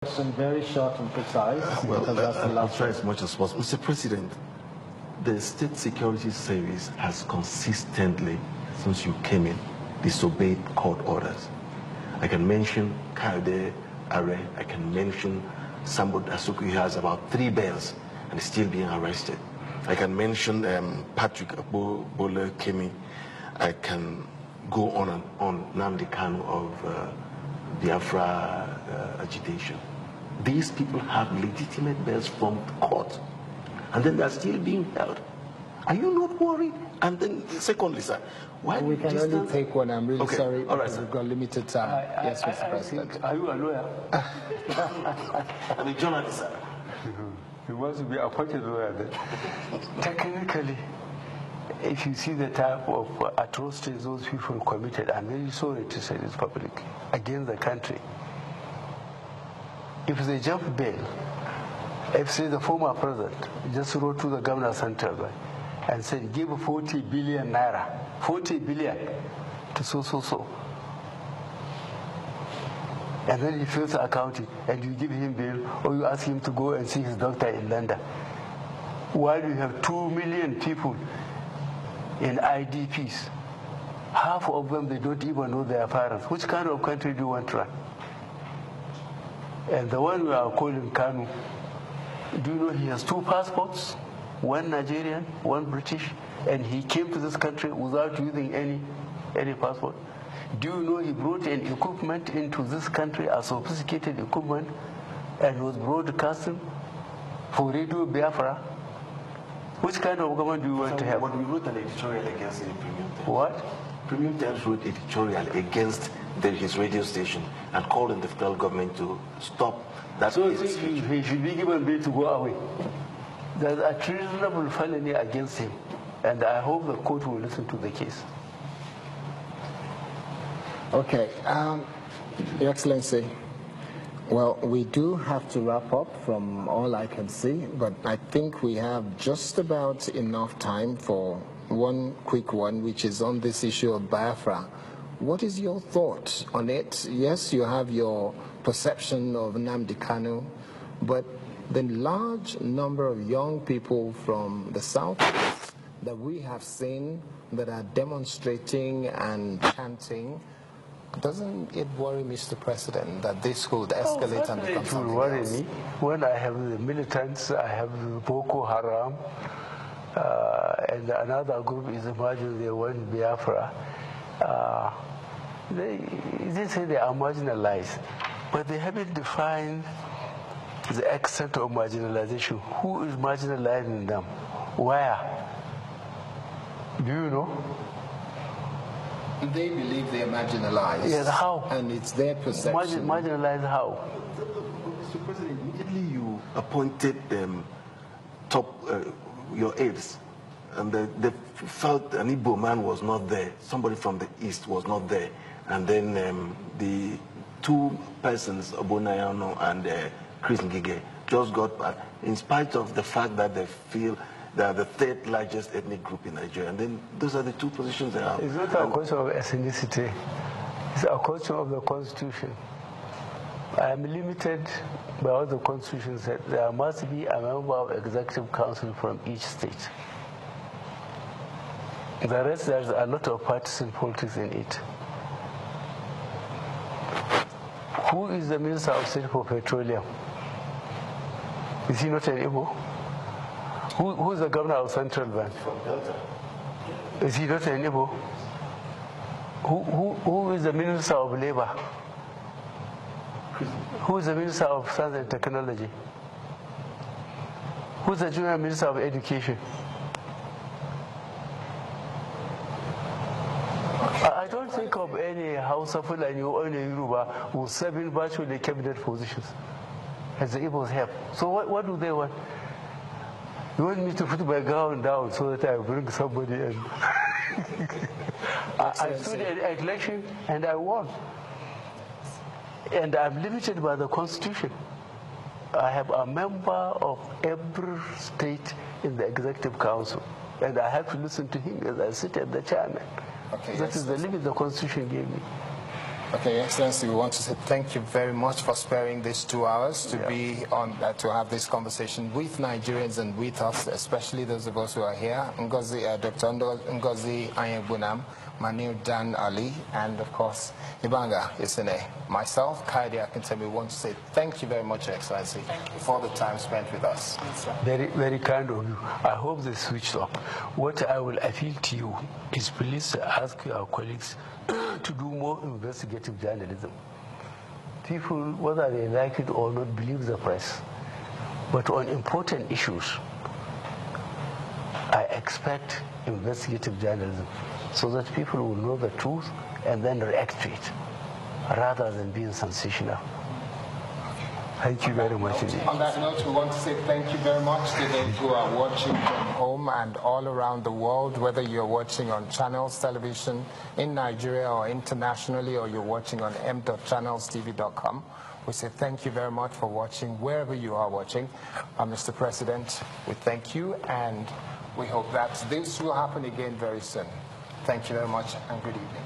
Question very short and precise. Well, That's the I'll last try as much as possible. Mr. President, the State Security Service has consistently, since you came in, disobeyed court orders. I can mention Kayode Are, I can mention Sambo Asuku, he has about 3 bails and is still being arrested. I can mention Patrick Bole Kemi. I can go on and on, Nnamdi Kanu of Biafra agitation. These people have legitimate bails from the court, and then they're still being held. Are you not worried? And then, secondly, sir, why we can only take one? I'm really sorry. All right, because we've got limited time. Yes, Mr. President. Are you a lawyer? I'm a journalist, sir. You must be appointed lawyer then. Technically, if you see the type of atrocities those people committed, I'm very sorry to say this publicly, against the country. If they jump bail, if say the former president just wrote to the governor central bank and said, give 40 billion naira, 40 billion to so. And then he fails to account it, and you give him bail, or you ask him to go and see his doctor in London. While you have 2 million people in IDPs, half of them, they don't even know their parents. Which kind of country do you want to run? And the one we are calling Kanu, do you know he has 2 passports? One Nigerian, one British, and he came to this country without using any passport. Do you know he brought an equipment into this country, a sophisticated equipment, and was broadcasting for Radio Biafra? Which kind of government do you want to have? But we wrote an editorial against him in Premium Times. What? Premium Times wrote editorial against his radio station and called on the federal government to stop that. So he should be given bail to go away. There's a treasonable felony against him, and I hope the court will listen to the case. Okay, Your Excellency, well, we do have to wrap up from all I can see, but I think we have just about enough time for one quick one, which is on this issue of Biafra. What is your thought on it? Yes, you have your perception of Nnamdi Kanu, but the large number of young people from the south that we have seen that are demonstrating and chanting, doesn't it worry Mr. President that this could escalate and become something else? It will worry me. When I have the militants, I have the Boko Haram, and another group is emerging, they want Biafra. They say they are marginalized, but they haven't defined the extent of marginalization. Who is marginalizing them? Where? Do you know? They believe they are marginalized. Yes, how? And it's their perception. Marginalized how? Mr. President, immediately you appointed your aides, and they felt an Igbo man was not there, somebody from the east was not there, and then the 2 persons, Obonayano and Chris Ngige, just got back, in spite of the fact that they feel they are the 3rd largest ethnic group in Nigeria. And then those are the 2 positions they have. It's not a question of ethnicity. It's a question of the Constitution. I am limited by what the Constitution said. There must be a member of Executive Council from each state. The rest, there's a lot of partisan politics in it. Who is the Minister of State for Petroleum? Is he not an Igbo? Who is the Governor of Central Bank? From Delta. Is he not an Igbo? Who is the Minister of Labor? Who is the Minister of Science and Technology? Who is the Junior Minister of Education? I don't think of any Hausa Fulani or any Yoruba who serve in virtually cabinet positions as the Igbos have. So what do they want? You want me to put my gown down so that I bring somebody in? I stood at election and I won. And I'm limited by the Constitution. I have a member of every state in the Executive Council, and I have to listen to him as I sit at the chairman. Okay, that is the limit the Constitution gave me. Okay, Your Excellency, we want to say thank you very much for sparing these 2 hours to be on, to have this conversation with Nigerians and with us, especially those of us who are here. Dr. Ngozi Anyegbunam, Manil Dan Ali, and of course, Ibanga Isene. Myself, Kaidi Akintemi, want to say thank you very much, Your Excellency, for the time spent with us. Very, very kind of you. I hope they switched up. What I will appeal to you is please ask our colleagues to do more investigative journalism. People, whether they like it or not, believe the press. But on important issues, I expect investigative journalism so that people will know the truth and then react to it, rather than being sensational. Thank you very much indeed. On that note, we want to say thank you very much to those who are watching from home and all around the world, whether you're watching on Channels Television in Nigeria or internationally, or you're watching on m.channelstv.com. We say thank you very much for watching wherever you are watching. Mr. President, we thank you, and we hope that this will happen again very soon. Thank you very much, and good evening.